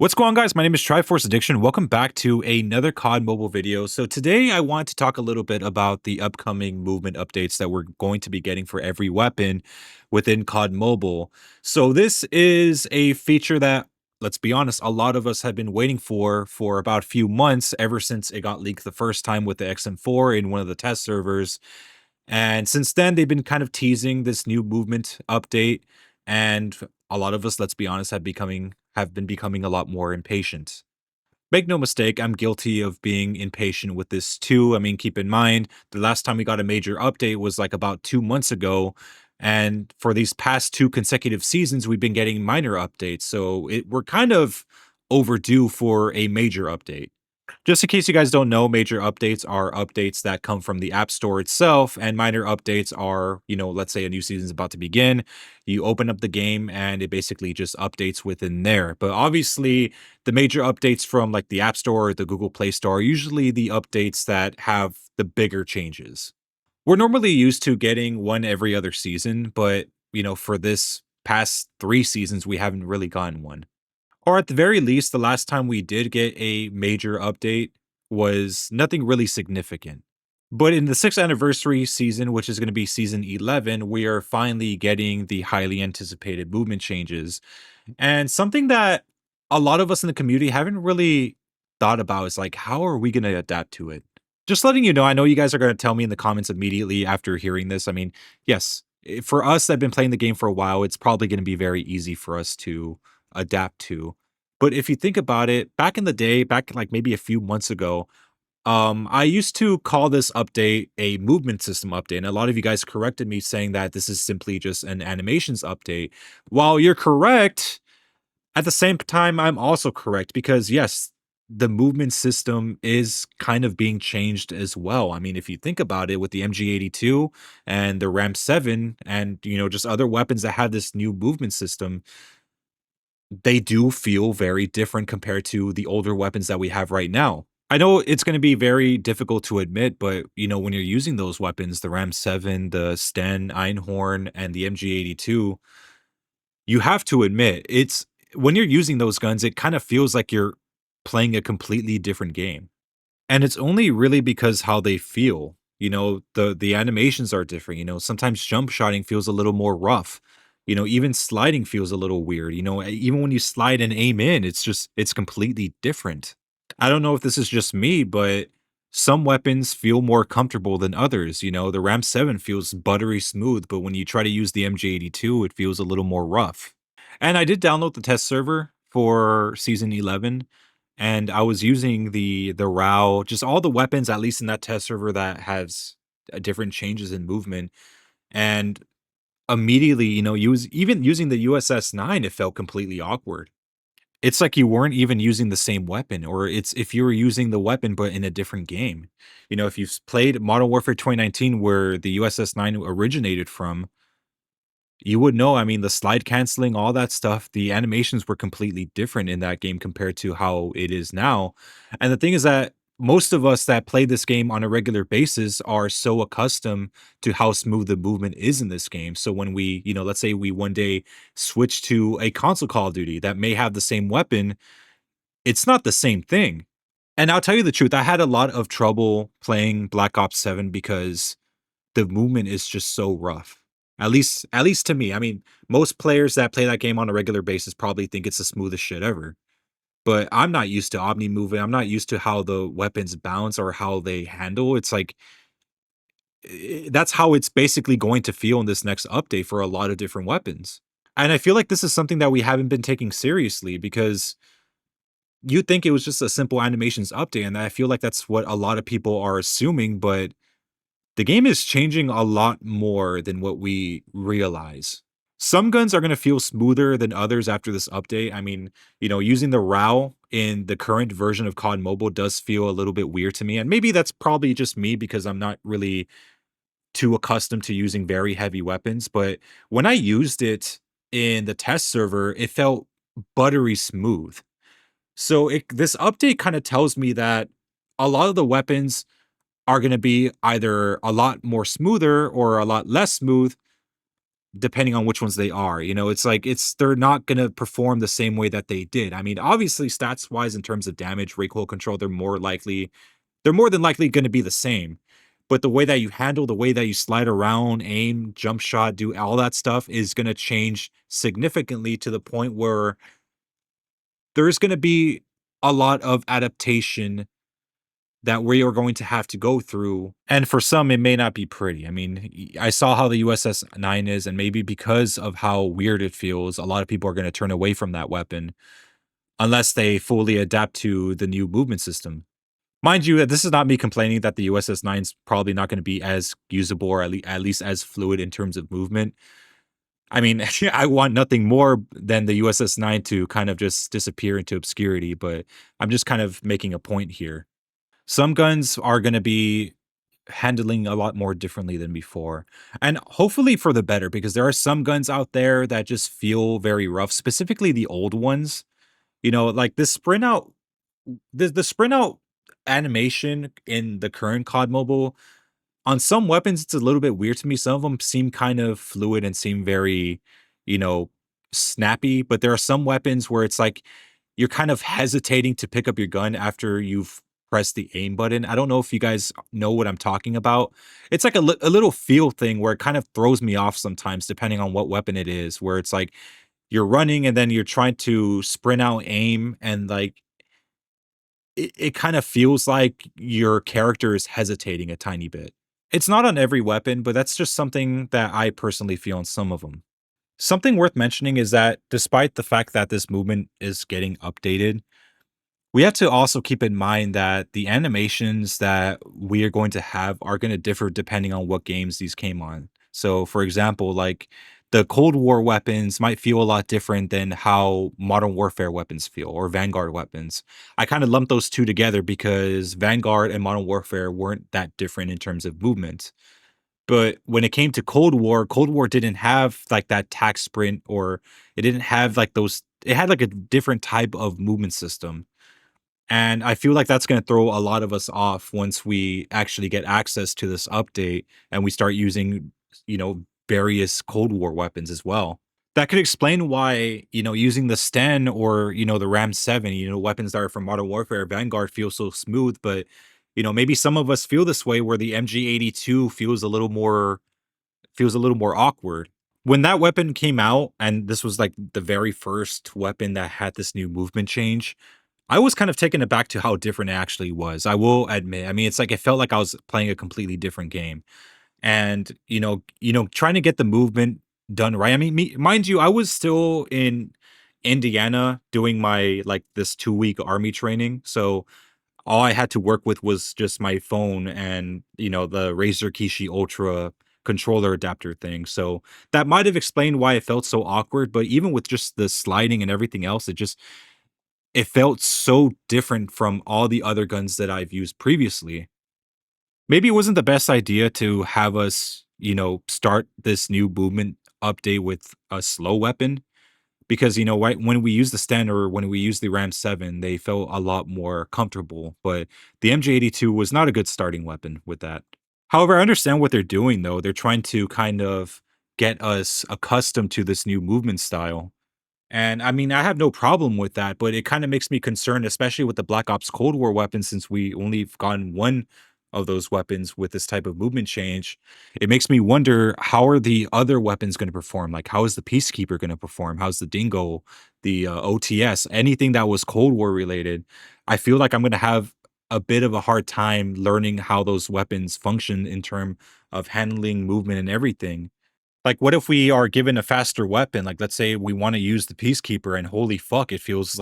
What's going on, guys? My name is Triforce Addiction. Welcome back to another COD mobile video. So today I want to talk a little bit about the upcoming movement updates that we're going to be getting for every weapon within COD Mobile. So this is a feature that, let's be honest, a lot of us have been waiting for about a few months, ever since it got leaked the first time with the XM4 in one of the test servers. And since then, they've been kind of teasing this new movement update, and a lot of us, let's be honest, have been becoming a lot more impatient. Make no mistake, I'm guilty of being impatient with this too. I mean, keep in mind, the last time we got a major update was like about 2 months ago. And for these past two consecutive seasons, we've been getting minor updates. So we're kind of overdue for a major update. Just in case you guys don't know, major updates are updates that come from the App Store itself, and minor updates are, let's say a new season is about to begin. You open up the game and it basically just updates within there. But obviously, the major updates from like the App Store or the Google Play Store are usually the updates that have the bigger changes. We're normally used to getting one every other season, but for this past 3 seasons, we haven't really gotten one. Or at the very least, the last time we did get a major update was nothing really significant. But in the 6th anniversary season, which is going to be season 11, we are finally getting the highly anticipated movement changes. And something that a lot of us in the community haven't really thought about is like, how are we going to adapt to it? Just letting you know, I know you guys are going to tell me in the comments immediately after hearing this. I mean, yes, for us that have been playing the game for a while, it's probably going to be very easy for us to adapt to. But if you think about it, back in the day, back like maybe a few months ago, I used to call this update a movement system update. And a lot of you guys corrected me saying that this is simply just an animations update. While you're correct, at the same time, I'm also correct because yes, the movement system is kind of being changed as well. I mean, if you think about it with the MG82 and the Ram 7 and just other weapons that have this new movement system, they do feel very different compared to the older weapons that we have right now. I know it's going to be very difficult to admit, but when you're using those weapons, the Ram 7, the Sten Einhorn, and the MG82, you have to admit it's when you're using those guns, it kind of feels like you're playing a completely different game. And it's only really because how they feel. The animations are different. Sometimes jump shotting feels a little more rough. Even sliding feels a little weird. Even when you slide and aim in, it's completely different. I don't know if this is just me, but some weapons feel more comfortable than others. The Ram 7 feels buttery smooth, but when you try to use the MG82, it feels a little more rough. And I did download the test server for season 11, and I was using the RAW, just all the weapons, at least in that test server that has different changes in movement. And immediately, even using the USS-9, it felt completely awkward. It's like you weren't even using the same weapon, or it's if you were using the weapon but in a different game. If you've played Modern Warfare 2019, where the USS-9 originated from, you would know, I mean, the slide canceling, all that stuff, the animations were completely different in that game compared to how it is now. And the thing is that most of us that play this game on a regular basis are so accustomed to how smooth the movement is in this game. So when we, let's say we one day switch to a console Call of Duty that may have the same weapon, it's not the same thing. And I'll tell you the truth, I had a lot of trouble playing Black Ops 7 because the movement is just so rough. At least to me. I mean, most players that play that game on a regular basis probably think it's the smoothest shit ever. But I'm not used to Omni moving. I'm not used to how the weapons bounce or how they handle. It's like that's how it's basically going to feel in this next update for a lot of different weapons. And I feel like this is something that we haven't been taking seriously because you'd think it was just a simple animations update, and I feel like that's what a lot of people are assuming, but the game is changing a lot more than what we realize. Some guns are going to feel smoother than others after this update. I mean, using the RAW in the current version of COD Mobile does feel a little bit weird to me. And maybe that's probably just me because I'm not really too accustomed to using very heavy weapons. But when I used it in the test server, it felt buttery smooth. So this update kind of tells me that a lot of the weapons are going to be either a lot more smoother or a lot less smooth. depending on which ones they are. It's like they're not gonna perform the same way that they did. I mean, obviously, stats wise, in terms of damage, recoil control, they're more than likely gonna be the same. But the way that you handle, the way that you slide around, aim, jump shot, do all that stuff is gonna change significantly to the point where there's gonna be a lot of adaptation that we are going to have to go through. And for some, it may not be pretty. I mean, I saw how the USS 9 is, and maybe because of how weird it feels, a lot of people are going to turn away from that weapon unless they fully adapt to the new movement system. Mind you, that this is not me complaining that the USS 9 is probably not going to be as usable or at least as fluid in terms of movement. I mean, I want nothing more than the USS 9 to kind of just disappear into obscurity, but I'm just kind of making a point here. Some guns are gonna be handling a lot more differently than before, and hopefully for the better, because there are some guns out there that just feel very rough, specifically the old ones. Like the sprint out animation in the current COD Mobile, on some weapons, it's a little bit weird to me. Some of them seem kind of fluid and seem very, you know, snappy, but there are some weapons where it's like you're kind of hesitating to pick up your gun after you've pressed the aim button. I don't know if you guys know what I'm talking about. It's like a little feel thing where it kind of throws me off sometimes, depending on what weapon it is, where it's like you're running and then you're trying to sprint out aim and like it kind of feels like your character is hesitating a tiny bit. It's not on every weapon, but that's just something that I personally feel on some of them. Something worth mentioning is that despite the fact that this movement is getting updated, we have to also keep in mind that the animations that we are going to have are going to differ depending on what games these came on. So, for example, like the Cold War weapons might feel a lot different than how Modern Warfare weapons feel or Vanguard weapons. I kind of lump those two together because Vanguard and Modern Warfare weren't that different in terms of movement. But when it came to Cold War didn't have like that tack sprint or it didn't have like it had like a different type of movement system, and I feel like that's gonna throw a lot of us off once we actually get access to this update and we start using, various Cold War weapons as well. That could explain why, using the Sten or, the Ram 7, weapons that are from Modern Warfare, Vanguard feels so smooth, but, maybe some of us feel this way where the MG82 feels a little more awkward. When that weapon came out, and this was like the very first weapon that had this new movement change, I was kind of taken aback to how different it actually was. I will admit. I mean, it's like it felt like I was playing a completely different game. And, trying to get the movement done right. I mean, mind you, I was still in Indiana doing my like this 2-week army training. So all I had to work with was just my phone and, the Razer Kishi Ultra controller adapter thing. So that might have explained why it felt so awkward. But even with just the sliding and everything else, it felt so different from all the other guns that I've used previously. Maybe it wasn't the best idea to have us, start this new movement update with a slow weapon because, right when we use the Sten or when we use the Ram 7, they felt a lot more comfortable. But the MG82 was not a good starting weapon with that. However, I understand what they're doing though. They're trying to kind of get us accustomed to this new movement style. And I mean, I have no problem with that, but it kind of makes me concerned, especially with the Black Ops Cold War weapons, since we only have gotten one of those weapons with this type of movement change. It makes me wonder, how are the other weapons going to perform? Like, how is the Peacekeeper going to perform? How's the Dingo, the OTS, anything that was Cold War related? I feel like I'm going to have a bit of a hard time learning how those weapons function in terms of handling movement and everything. Like, what if we are given a faster weapon? Like, let's say we wanna use the Peacekeeper and holy fuck, it feels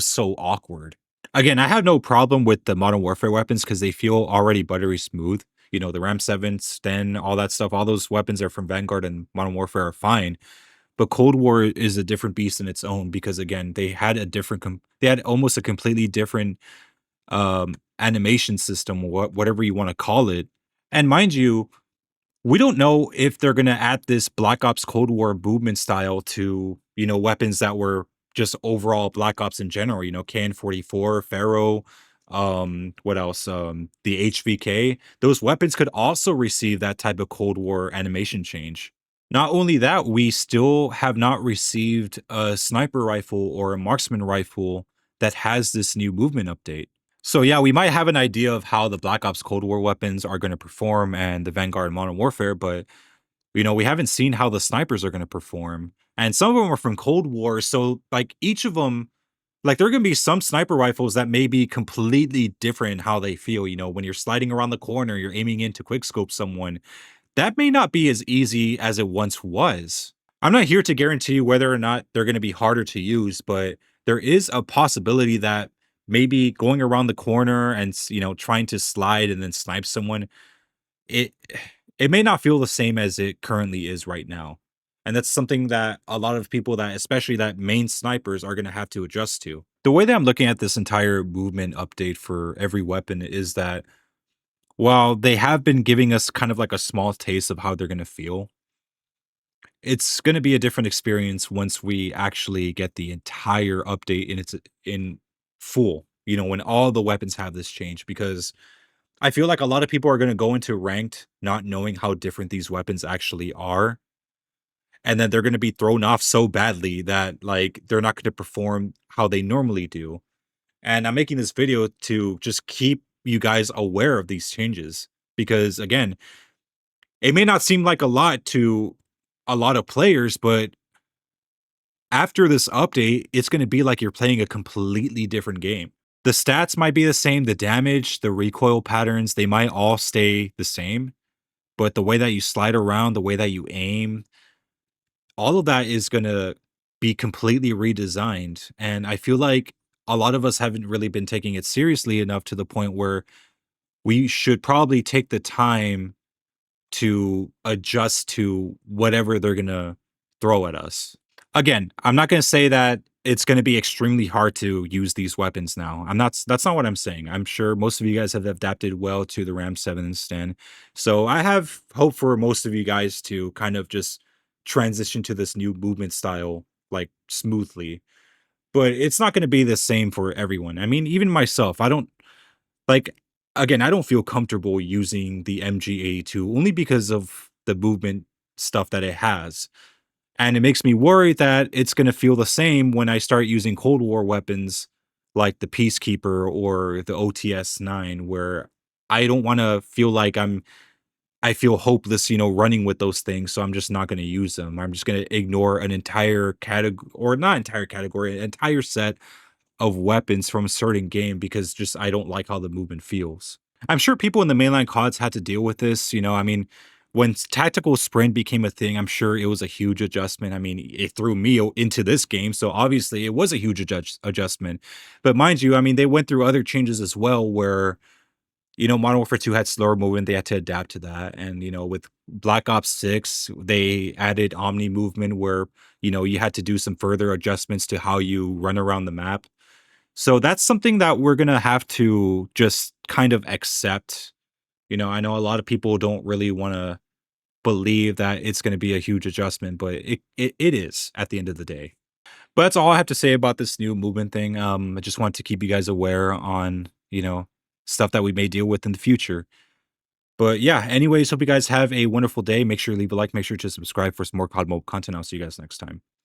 so awkward. Again, I have no problem with the Modern Warfare weapons because they feel already buttery smooth. The Ram 7, Sten, all that stuff, all those weapons are from Vanguard and Modern Warfare are fine. But Cold War is a different beast in its own because, again, they had almost a completely different, animation system, whatever you wanna call it. And mind you, we don't know if they're gonna add this Black Ops Cold War movement style to, weapons that were just overall Black Ops in general, KN-44, Pharaoh, what else? The HVK. Those weapons could also receive that type of Cold War animation change. Not only that, we still have not received a sniper rifle or a marksman rifle that has this new movement update. So yeah, we might have an idea of how the Black Ops Cold War weapons are going to perform and the Vanguard Modern Warfare, but we haven't seen how the snipers are going to perform. And some of them are from Cold War, so like each of them, like there are going to be some sniper rifles that may be completely different in how they feel. When you're sliding around the corner, you're aiming in to quickscope someone. That may not be as easy as it once was. I'm not here to guarantee whether or not they're going to be harder to use, but there is a possibility that maybe going around the corner and trying to slide and then snipe someone, it it may not feel the same as it currently is right now. And that's something that a lot of people that especially that main snipers are going to have to adjust to. The way that I'm looking at this entire movement update for every weapon is that while they have been giving us kind of like a small taste of how they're going to feel, it's gonna be a different experience once we actually get the entire update in full, when all the weapons have this change, because I feel like a lot of people are gonna go into ranked not knowing how different these weapons actually are, and then they're gonna be thrown off so badly that, like, they're not gonna perform how they normally do, and I'm making this video to just keep you guys aware of these changes, because, again, it may not seem like a lot to a lot of players, but after this update, it's gonna be like you're playing a completely different game. The stats might be the same, the damage, the recoil patterns, they might all stay the same, but the way that you slide around, the way that you aim, all of that is gonna be completely redesigned, and I feel like a lot of us haven't really been taking it seriously enough to the point where we should probably take the time to adjust to whatever they're gonna throw at us. Again, I'm not gonna say that it's gonna be extremely hard to use these weapons now. That's not what I'm saying. I'm sure most of you guys have adapted well to the Ram 7 stand. So I have hope for most of you guys to kind of just transition to this new movement style like smoothly. But it's not gonna be the same for everyone. I mean, even myself, I don't like again, I don't feel comfortable using the MG82 only because of the movement stuff that it has. And it makes me worried that it's gonna feel the same when I start using Cold War weapons like the Peacekeeper or the OTS-9, where I don't wanna feel like I feel hopeless, running with those things, so I'm just not gonna use them. I'm just gonna ignore an entire category, or not entire category, an entire set of weapons from a certain game because just I don't like how the movement feels. I'm sure people in the mainline CODs had to deal with this. I mean, when tactical sprint became a thing, I'm sure it was a huge adjustment. I mean, it threw me into this game, so obviously it was a huge adjustment. But mind you, I mean, they went through other changes as well where, Modern Warfare 2 had slower movement, they had to adapt to that. And, with Black Ops 6, they added Omni movement where, you had to do some further adjustments to how you run around the map. So that's something that we're gonna have to just kind of accept. I know a lot of people don't really wanna believe that it's gonna be a huge adjustment, but it is at the end of the day. But that's all I have to say about this new movement thing. I just want to keep you guys aware on, stuff that we may deal with in the future. But yeah, anyways, hope you guys have a wonderful day. Make sure to leave a like, make sure to subscribe for some more COD Mobile content. I'll see you guys next time.